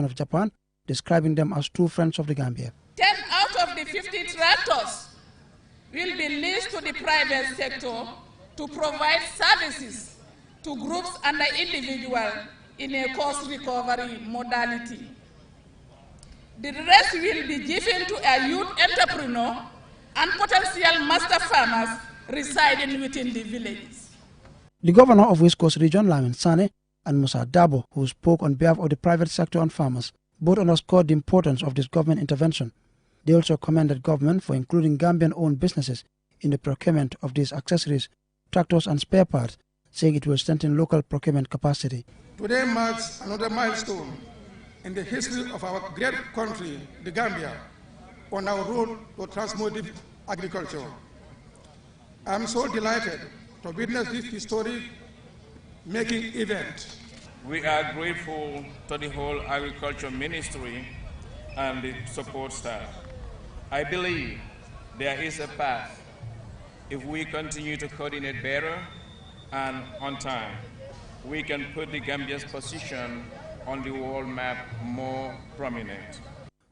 government of Japan, describing them as true friends of the Gambia. 10 out of the 50 tractors will be leased to the private sector to provide services to groups and individuals in a cost recovery modality. The rest will be given to a youth entrepreneur and potential master farmers residing within the villages. The governor of West Coast Region, Lamin Sane, and Musa Dabo, who spoke on behalf of the private sector and farmers, both underscored the importance of this government intervention. They also commended government for including Gambian-owned businesses in the procurement of these accessories, tractors and spare parts, saying it will strengthen local procurement capacity. Today marks another milestone in the history of our great country, the Gambia, on our road to transformative agriculture. I am so delighted to witness this historic making event. We are grateful to the whole Agriculture Ministry and the support staff. I believe there is a path if we continue to coordinate better and on time. We can put the Gambia's position on the world map more prominent.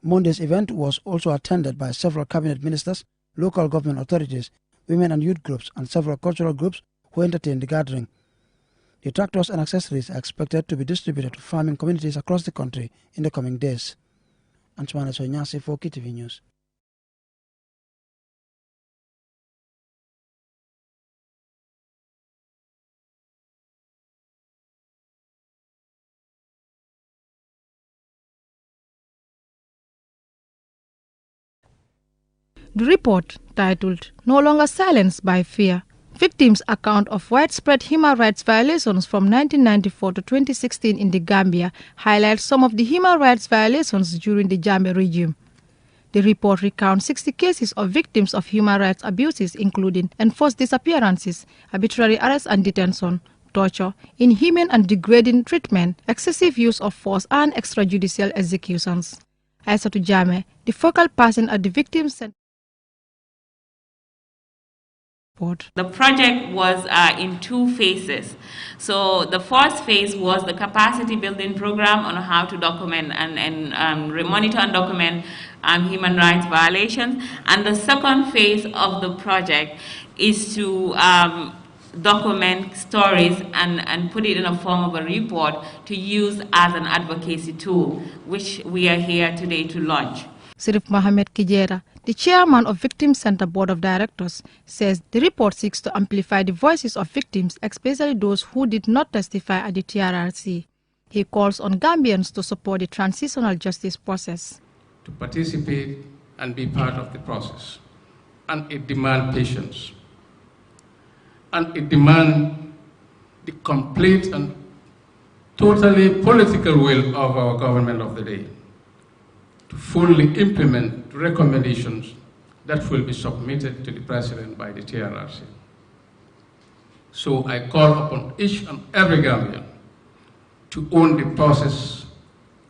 Monday's event was also attended by several cabinet ministers, local government authorities, women and youth groups, and several cultural groups who entertained the gathering. The tractors and accessories are expected to be distributed to farming communities across the country in the coming days. Antoine Sonyasi for KTV News. The report, titled "No Longer Silenced by Fear: Victims' Account of Widespread Human Rights Violations from 1994 to 2016 in the Gambia," highlights some of the human rights violations during the Jammeh regime. The report recounts 60 cases of victims of human rights abuses, including enforced disappearances, arbitrary arrest and detention, torture, inhuman and degrading treatment, excessive use of force, and extrajudicial executions. Aissatou Jammeh, the focal person at the Victims Center. The project was in two phases. So the first phase was the capacity building program on how to document and monitor and document human rights violations. And the second phase of the project is to document stories and put it in a form of a report to use as an advocacy tool, which we are here today to launch. Sirif Mohamed Kijera, the chairman of Victims Center Board of Directors, says the report seeks to amplify the voices of victims, especially those who did not testify at the TRRC. He calls on Gambians to support the transitional justice process. To participate and be part of the process. And it demands patience. And it demands the complete and totally political will of our government of the day to fully implement recommendations that will be submitted to the President by the TRRC. So I call upon each and every Gambian to own the process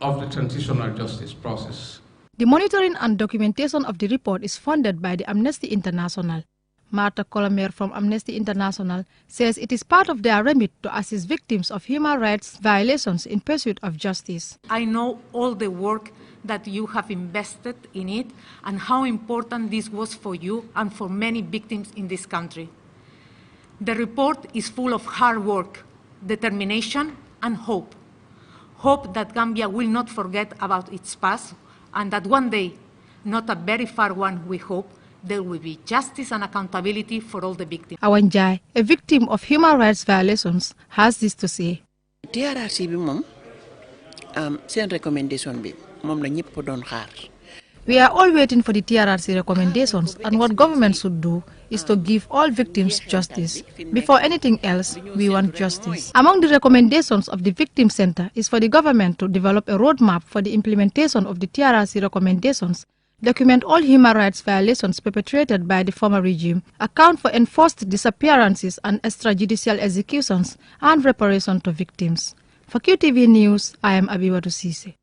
of the transitional justice process. The monitoring and documentation of the report is funded by the Amnesty International. Martha Colomer from Amnesty International says it is part of their remit to assist victims of human rights violations in pursuit of justice. I know all the work that you have invested in it and how important this was for you and for many victims in this country. The report is full of hard work, determination, and hope. Hope that Gambia will not forget about its past and that one day, not a very far one, we hope, there will be justice and accountability for all the victims. Awanjai, a victim of human rights violations, has this to say. TRRC bi mom sen recommendation bi mom la ñepp doon xaar. We are all waiting for the TRRC recommendations, and what government should do is to give all victims justice. Before anything else, we want justice. Among the recommendations of the Victim Center is for the government to develop a roadmap for the implementation of the TRRC recommendations, document all human rights violations perpetrated by the former regime, account for enforced disappearances and extrajudicial executions, and reparation to victims. For QTV News, I am Abiwatu Sise.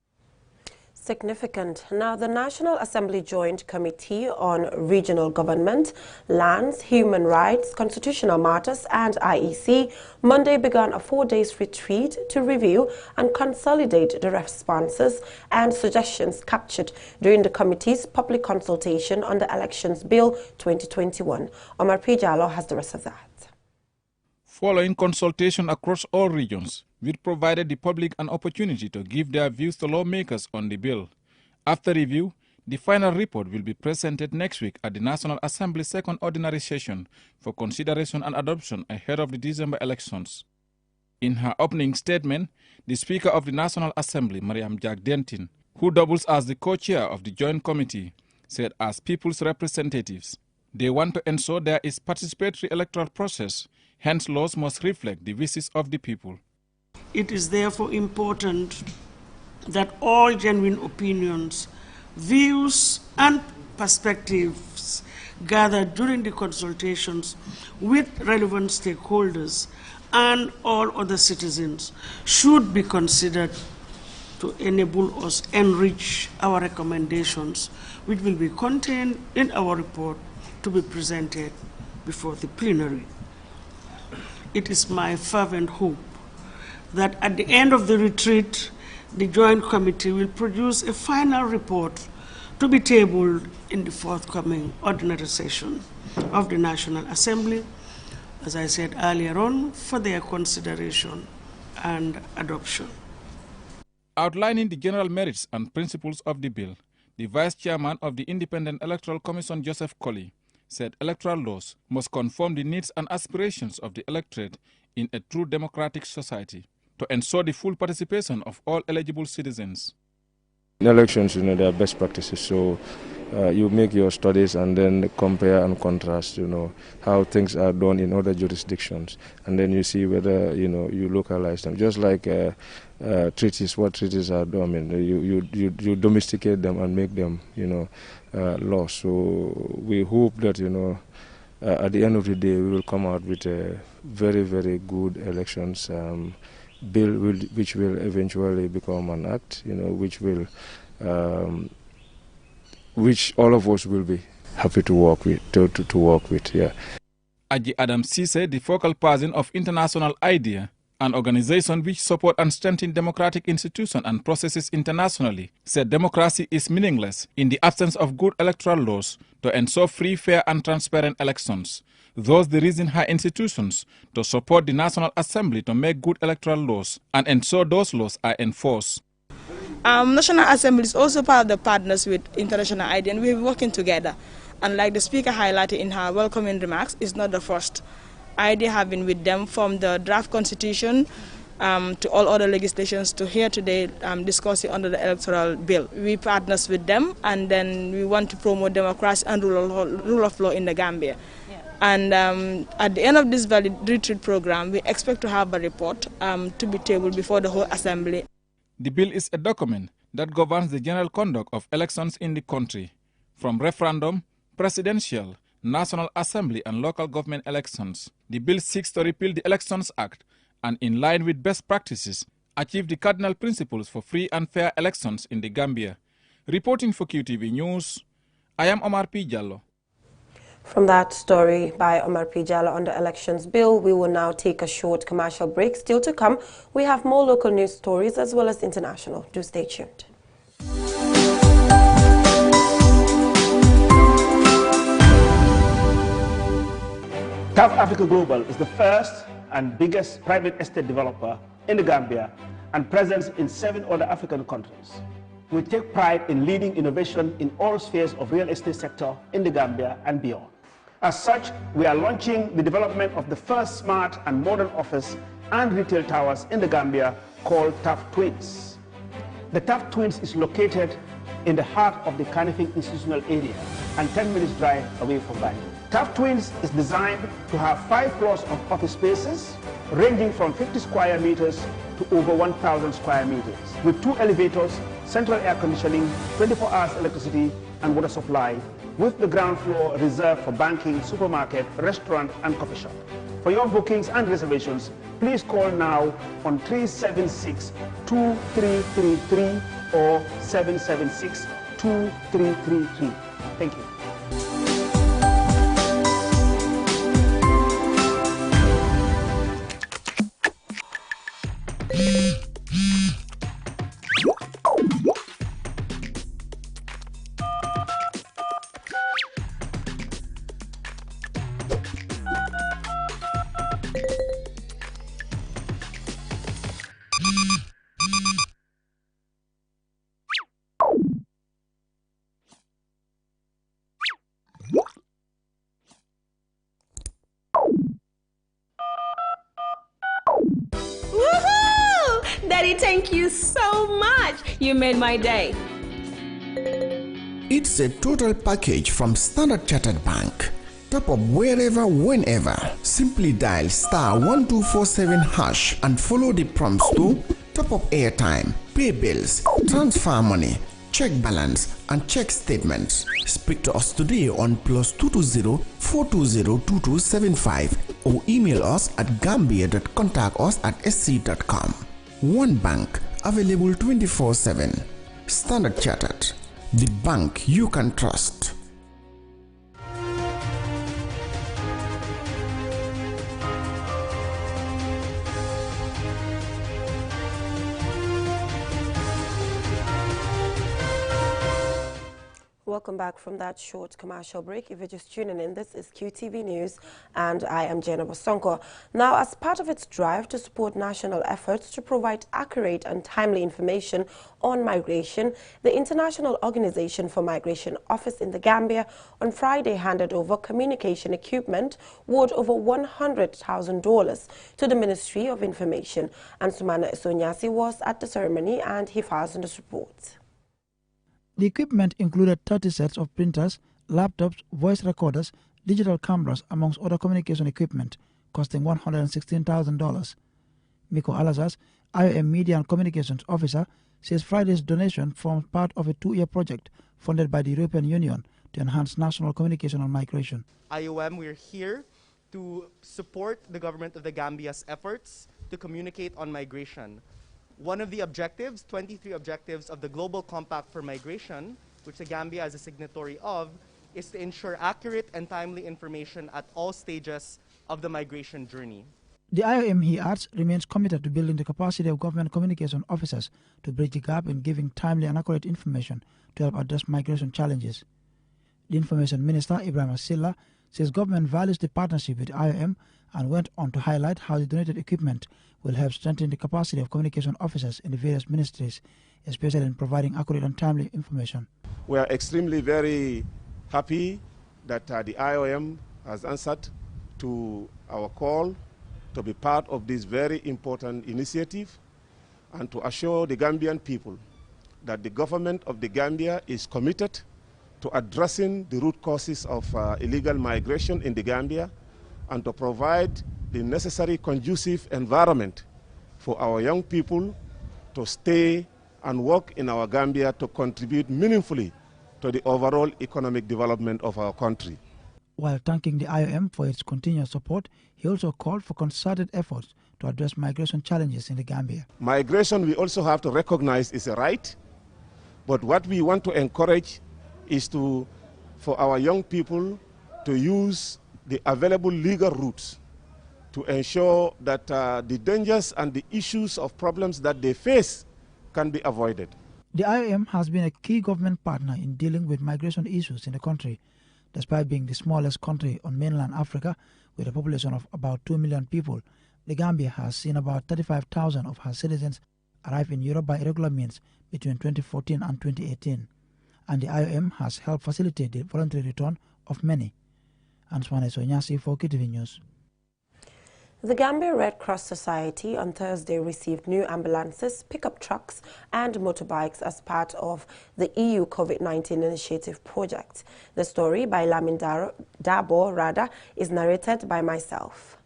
significant. Now, the National Assembly Joint Committee on Regional Government, Lands, Human Rights, Constitutional Matters and IEC Monday began a 4-day retreat to review and consolidate the responses and suggestions captured during the committee's public consultation on the Elections Bill 2021. Omar P. Jallo has the rest of that. Following consultation across all regions, which provided the public an opportunity to give their views to lawmakers on the bill. After review, the final report will be presented next week at the National Assembly's second ordinary session for consideration and adoption ahead of the December elections. In her opening statement, the Speaker of the National Assembly, Mariam Jack Denton, who doubles as the co-chair of the Joint Committee, said as people's representatives, they want to ensure there is participatory electoral process, hence laws must reflect the wishes of the people. It is therefore important that all genuine opinions, views and perspectives gathered during the consultations with relevant stakeholders and all other citizens should be considered to enable us enrich our recommendations, which will be contained in our report to be presented before the plenary. It is my fervent hope that at the end of the retreat, the Joint Committee will produce a final report to be tabled in the forthcoming ordinary session of the National Assembly, as I said earlier on, for their consideration and adoption. Outlining the general merits and principles of the bill, the Vice Chairman of the Independent Electoral Commission, Joseph Colley, said electoral laws must conform the needs and aspirations of the electorate in a true democratic society to ensure the full participation of all eligible citizens. In elections, there are best practices, so you make your studies and then compare and contrast, how things are done in other jurisdictions, and then you see whether, you localize them. Just like treaties, what treaties are done, you domesticate them and make them, law. So we hope that, at the end of the day, we will come out with a very, very good elections bill, which will eventually become an act, which all of us will be happy to work with. Yeah. Aji Adam Cisse, the focal person of International IDEA, an organization which supports and strengthens democratic institutions and processes internationally, said democracy is meaningless in the absence of good electoral laws to ensure free, fair and transparent elections. Thus, the reason her institutions to support the National Assembly to make good electoral laws and ensure those laws are enforced. National Assembly is also part of the partners with International IDEA, and we're working together. And like the Speaker highlighted in her welcoming remarks, it's not the first. IDEA have been with them from the draft constitution to all other legislations to here today discussing under the electoral bill. We partners with them, and then we want to promote democracy and rule of law in the Gambia. Yeah. And at the end of this retreat program, we expect to have a report to be tabled before the whole Assembly. The bill is a document that governs the general conduct of elections in the country, from referendum, presidential, National Assembly and local government elections. The bill seeks to repeal the Elections Act and, in line with best practices, achieve the cardinal principles for free and fair elections in the Gambia. Reporting for QTV News, I am Omar P. Jallo. From that story by Omar P. Jallo on the elections bill, we will now take a short commercial break. Still to come, we have more local news stories as well as international. Do stay tuned. TAF Africa Global is the first and biggest private estate developer in the Gambia and present in 7 other African countries. We take pride in leading innovation in all spheres of real estate sector in the Gambia and beyond. As such, we are launching the development of the first smart and modern office and retail towers in the Gambia called TAF Twins. The TAF Twins is located in the heart of the Kanifing institutional area and 10 minutes drive away from Banjul. TAF Twins is designed to have 5 floors of office spaces ranging from 50 square meters to over 1,000 square meters with 2 elevators, central air conditioning, 24 hours electricity and water supply, with the ground floor reserved for banking, supermarket, restaurant and coffee shop. For your bookings and reservations, please call now on 376-2333 or 776-2333. Thank you. Daddy, thank you so much. You made my day. It's a total package from Standard Chartered Bank. Top up wherever, whenever. Simply dial *1247# and follow the prompts to top up airtime, pay bills, transfer money, check balance, and check statements. Speak to us today on +220 420 2275 or email us at gambia.contactus@sc.com. One bank, available 24/7. Standard Chartered, the bank you can trust. Welcome back from that short commercial break. If you're just tuning in, this is QTV News and I am Jenna Bosonko. Now, as part of its drive to support national efforts to provide accurate and timely information on migration, the International Organization for Migration Office in the Gambia on Friday handed over communication equipment worth over $100,000 to the Ministry of Information. And Sumana Esonyasi was at the ceremony and he files in this report. The equipment included 30 sets of printers, laptops, voice recorders, digital cameras, amongst other communication equipment, costing $116,000. Miko Alazas, IOM Media and Communications Officer, says Friday's donation forms part of a 2-year project funded by the European Union to enhance national communication on migration. IOM, we're here to support the government of the Gambia's efforts to communicate on migration. One of the objectives, 23 objectives of the Global Compact for Migration, which the Gambia is a signatory of, is to ensure accurate and timely information at all stages of the migration journey. The IOM, he adds, remains committed to building the capacity of government communication officers to bridge the gap in giving timely and accurate information to help address migration challenges. The Information Minister, Ibrahim Asila, says government values the partnership with IOM and went on to highlight how the donated equipment will help strengthen the capacity of communication officers in the various ministries, especially in providing accurate and timely information. We are extremely very happy that the IOM has answered to our call to be part of this very important initiative and to assure the Gambian people that the government of the Gambia is committed to addressing the root causes of illegal migration in the Gambia and to provide the necessary conducive environment for our young people to stay and work in our Gambia to contribute meaningfully to the overall economic development of our country. While thanking the IOM for its continuous support, he also called for concerted efforts to address migration challenges in the Gambia. Migration, we also have to recognize, is a right, but what we want to encourage is for our young people to use the available legal routes to ensure that the dangers and the issues of problems that they face can be avoided. The IOM has been a key government partner in dealing with migration issues in the country. Despite being the smallest country on mainland Africa, with a population of about 2 million people, the Gambia has seen about 35,000 of her citizens arrive in Europe by irregular means between 2014 and 2018. And the IOM has helped facilitate the voluntary return of many. Answane Sonyasi for KTV News. The Gambia Red Cross Society on Thursday received new ambulances, pickup trucks and motorbikes as part of the EU COVID-19 initiative project. The story by Lamin Dabo Rada is narrated by myself.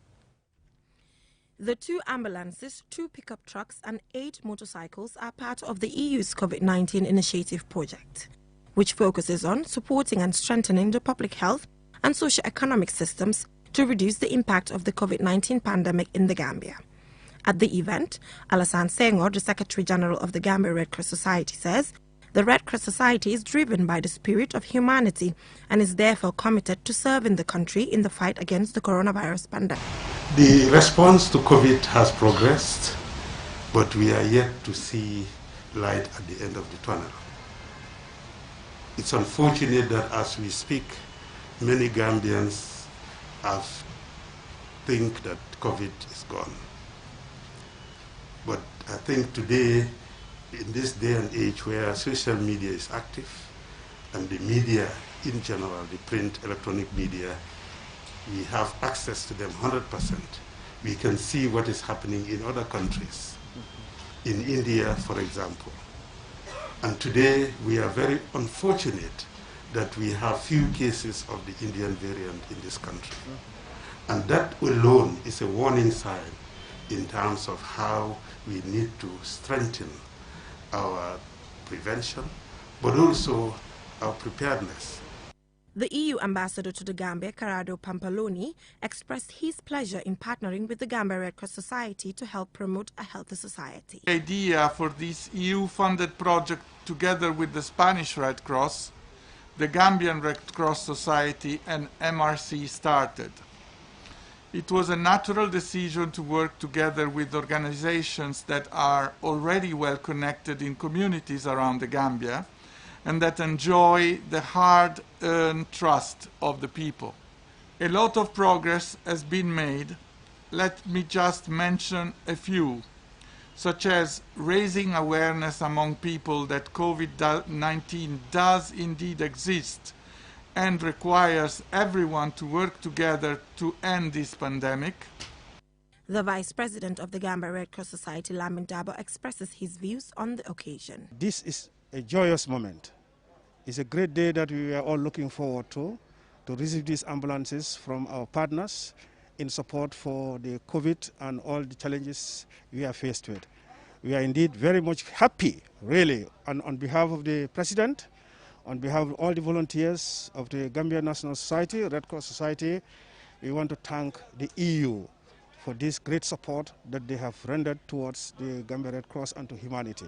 The 2 ambulances, 2 pickup trucks and 8 motorcycles are part of the EU's COVID-19 initiative project, which focuses on supporting and strengthening the public health and socio-economic systems to reduce the impact of the COVID-19 pandemic in the Gambia. At the event, Alassane Senghor, the Secretary General of the Gambia Red Cross Society, says the Red Cross Society is driven by the spirit of humanity and is therefore committed to serving the country in the fight against the coronavirus pandemic. The response to COVID has progressed, but we are yet to see light at the end of the tunnel. It's unfortunate that as we speak, many Gambians think that COVID is gone. But I think today, in this day and age where social media is active and the media in general, the print, electronic media, we have access to them 100%. We can see what is happening in other countries, in India, for example. And today, we are very unfortunate that we have few cases of the Indian variant in this country. And that alone is a warning sign in terms of how we need to strengthen our prevention, but also our preparedness. The EU ambassador to the Gambia, Corrado Pampaloni, expressed his pleasure in partnering with the Gambia Red Cross Society to help promote a healthy society. The idea for this EU-funded project, together with the Spanish Red Cross, the Gambian Red Cross Society and MRC started. It was a natural decision to work together with organizations that are already well connected in communities around the Gambia and that enjoy the hard-earned trust of the people. A lot of progress has been made. Let me just mention a few, such as raising awareness among people that COVID-19 does indeed exist and requires everyone to work together to end this pandemic. The Vice President of the Gambia Red Cross Society, Lamin Dabo, expresses his views on the occasion. This is a joyous moment. It's a great day that we are all looking forward to receive these ambulances from our partners in support for the COVID and all the challenges we are faced with. We are indeed very much happy, really, and on behalf of the President, on behalf of all the volunteers of the Gambia National Society, Red Cross Society, we want to thank the EU for this great support that they have rendered towards the Gambia Red Cross and to humanity.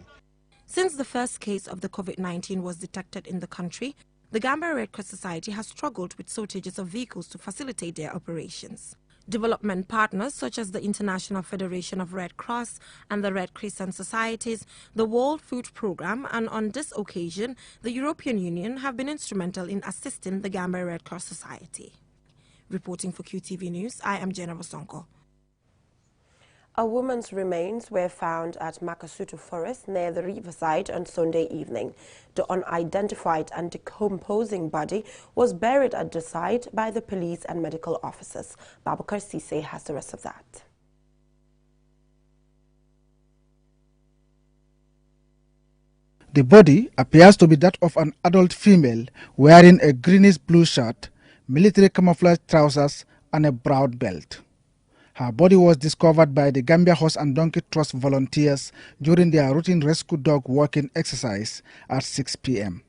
Since the first case of the COVID-19 was detected in the country, the Gambia Red Cross Society has struggled with shortages of vehicles to facilitate their operations. Development partners such as the International Federation of Red Cross and the Red Crescent Societies, the World Food Programme, and on this occasion, the European Union have been instrumental in assisting the Gambia Red Cross Society. Reporting for QTV News, I am Jenna Bosonko. A woman's remains were found at Makasutu Forest near the riverside on Sunday evening. The unidentified and decomposing body was buried at the site by the police and medical officers. Babakar Sise has the rest of that. The body appears to be that of an adult female wearing a greenish-blue shirt, military camouflage trousers and a brown belt. Her body was discovered by the Gambia Horse and Donkey Trust volunteers during their routine rescue dog walking exercise at 6 p.m.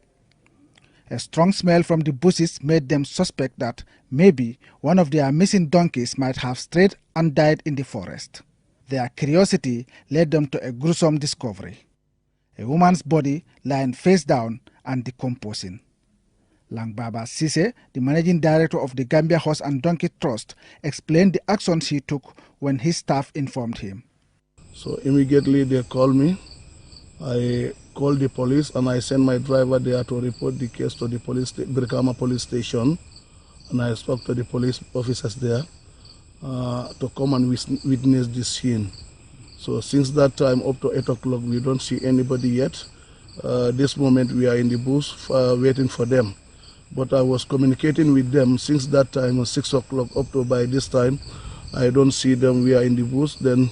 A strong smell from the bushes made them suspect that maybe one of their missing donkeys might have strayed and died in the forest. Their curiosity led them to a gruesome discovery: a woman's body lying face down and decomposing. Langbaba Sise, the managing director of the Gambia Horse and Donkey Trust, explained the actions he took when his staff informed him. So immediately they called me. I called the police and I sent my driver there to report the case to the Brikama police station. And I spoke to the police officers there to come and witness this scene. So since that time up to 8 o'clock, we don't see anybody yet. This moment we are in the bush waiting for them. But I was communicating with them since that time, 6 o'clock up to by this time. I don't see them, we are in the bush. Then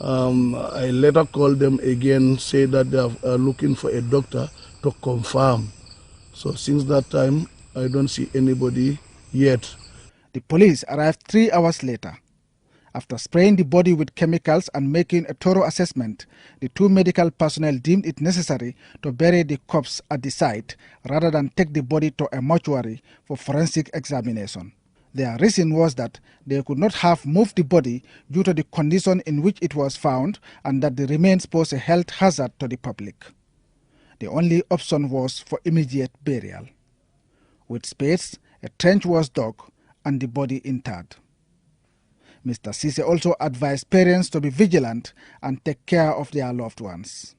I later called them again, say that they are looking for a doctor to confirm. So since that time, I don't see anybody yet. The police arrived 3 hours later. After spraying the body with chemicals and making a thorough assessment, the 2 medical personnel deemed it necessary to bury the corpse at the site rather than take the body to a mortuary for forensic examination. Their reason was that they could not have moved the body due to the condition in which it was found and that the remains pose a health hazard to the public. The only option was for immediate burial. With spades, a trench was dug and the body interred. Mr. Cisse also advised parents to be vigilant and take care of their loved ones.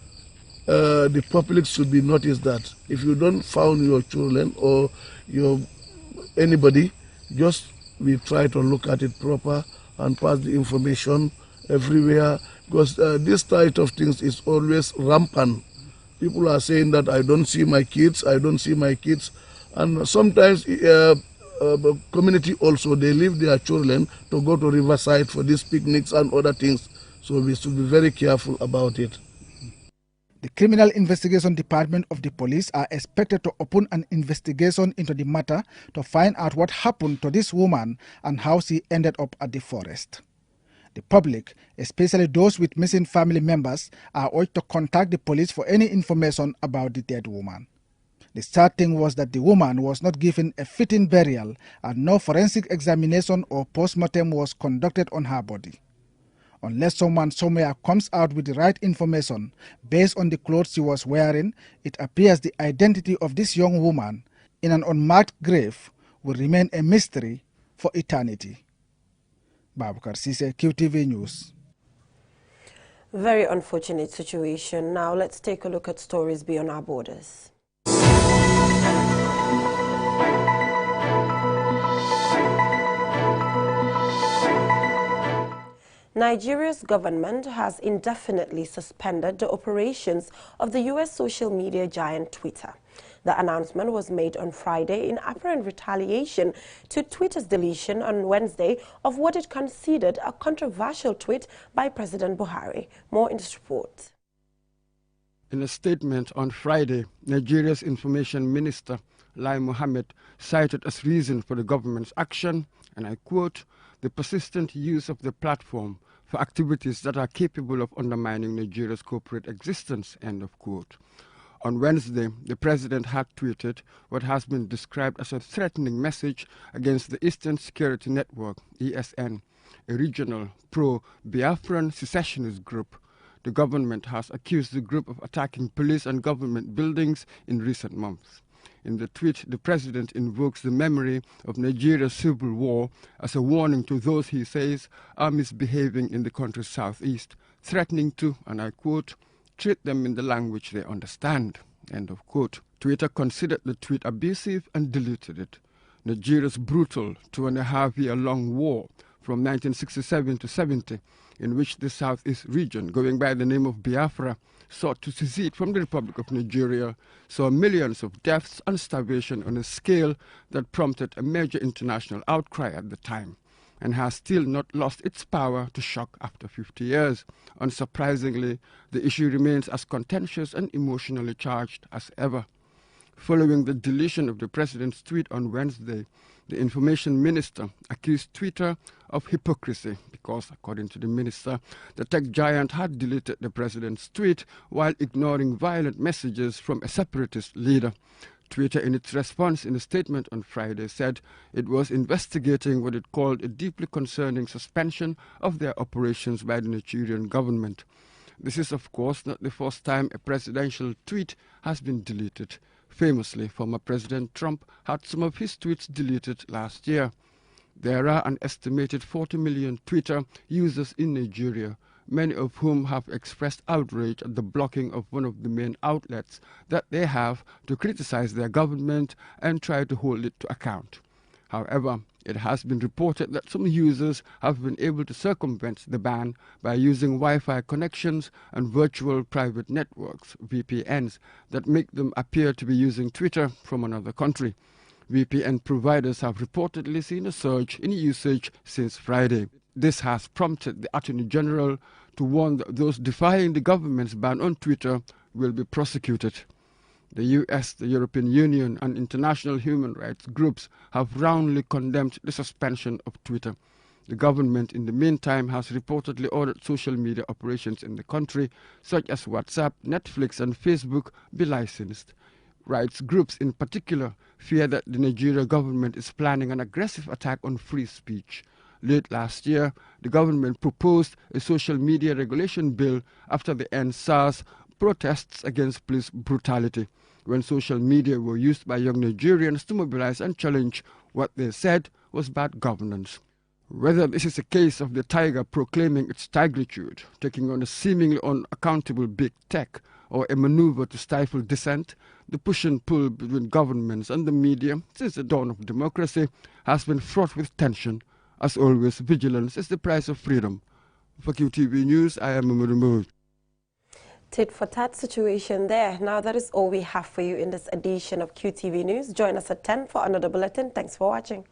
The public should be noticed that if you don't find your children or anybody, just we try to look at it proper and pass the information everywhere, because this type of things is always rampant. People are saying that I don't see my kids, and sometimes community also, they leave their children to go to riverside for these picnics and other things, so we should be very careful about it. The Criminal Investigation Department of the police are expected to open an investigation into the matter to find out what happened to this woman and how she ended up at the forest. The public, especially those with missing family members, are urged to contact the police for any information about the dead woman. The sad thing was that the woman was not given a fitting burial and no forensic examination or post-mortem was conducted on her body. Unless someone somewhere comes out with the right information based on the clothes she was wearing, it appears the identity of this young woman in an unmarked grave will remain a mystery for eternity. Babukar Cisse, QTV News. Very unfortunate situation. Now let's take a look at stories beyond our borders. Nigeria's government has indefinitely suspended the operations of the U.S. social media giant Twitter. The announcement was made on Friday in apparent retaliation to Twitter's deletion on Wednesday of what it considered a controversial tweet by President Buhari. More in this report. In a statement on Friday, Nigeria's Information Minister, Lai Mohammed, cited as reason for the government's action, and I quote, the persistent use of the platform for activities that are capable of undermining Nigeria's corporate existence, end of quote. On Wednesday, the president had tweeted what has been described as a threatening message against the Eastern Security Network, ESN, a regional pro-Biafran secessionist group. The government has accused the group of attacking police and government buildings in recent months. In the tweet, the president invokes the memory of Nigeria's civil war as a warning to those he says are misbehaving in the country's southeast, threatening to, and I quote, treat them in the language they understand, end of quote. Twitter considered the tweet abusive and deleted it. Nigeria's brutal 2.5-year-long war from 1967 to 70, in which the southeast region, going by the name of Biafra, sought to secede from the Republic of Nigeria, saw millions of deaths and starvation on a scale that prompted a major international outcry at the time, and has still not lost its power to shock after 50 years. Unsurprisingly, the issue remains as contentious and emotionally charged as ever. Following the deletion of the president's tweet on Wednesday, the information minister accused Twitter of hypocrisy because, according to the minister, the tech giant had deleted the president's tweet while ignoring violent messages from a separatist leader. Twitter, in its response in a statement on Friday, said it was investigating what it called a deeply concerning suspension of their operations by the Nigerian government. This is, of course, not the first time a presidential tweet has been deleted. Famously, former President Trump had some of his tweets deleted last year. There are an estimated 40 million Twitter users in Nigeria, many of whom have expressed outrage at the blocking of one of the main outlets that they have to criticize their government and try to hold it to account. However, it has been reported that some users have been able to circumvent the ban by using Wi-Fi connections and virtual private networks, VPNs, that make them appear to be using Twitter from another country. VPN providers have reportedly seen a surge in usage since Friday. This has prompted the Attorney General to warn that those defying the government's ban on Twitter will be prosecuted. The US, the European Union, and international human rights groups have roundly condemned the suspension of Twitter. The government, in the meantime, has reportedly ordered social media operations in the country, such as WhatsApp, Netflix, and Facebook, be licensed. rights groups in particular fear that the Nigeria government is planning an aggressive attack on free speech. Late last year, the government proposed a social media regulation bill after the End SARS protests against police brutality, when social media were used by young Nigerians to mobilize and challenge what they said was bad governance. Whether this is a case of the tiger proclaiming its tigritude, taking on a seemingly unaccountable big tech, or a maneuver to stifle dissent, the push and pull between governments and the media since the dawn of democracy has been fraught with tension. As always, vigilance is the price of freedom. For QTV News, I am Mamadou. Tit for tat situation there. Now that is all we have for you in this edition of QTV News. Join us at 10 for another bulletin. Thanks for watching.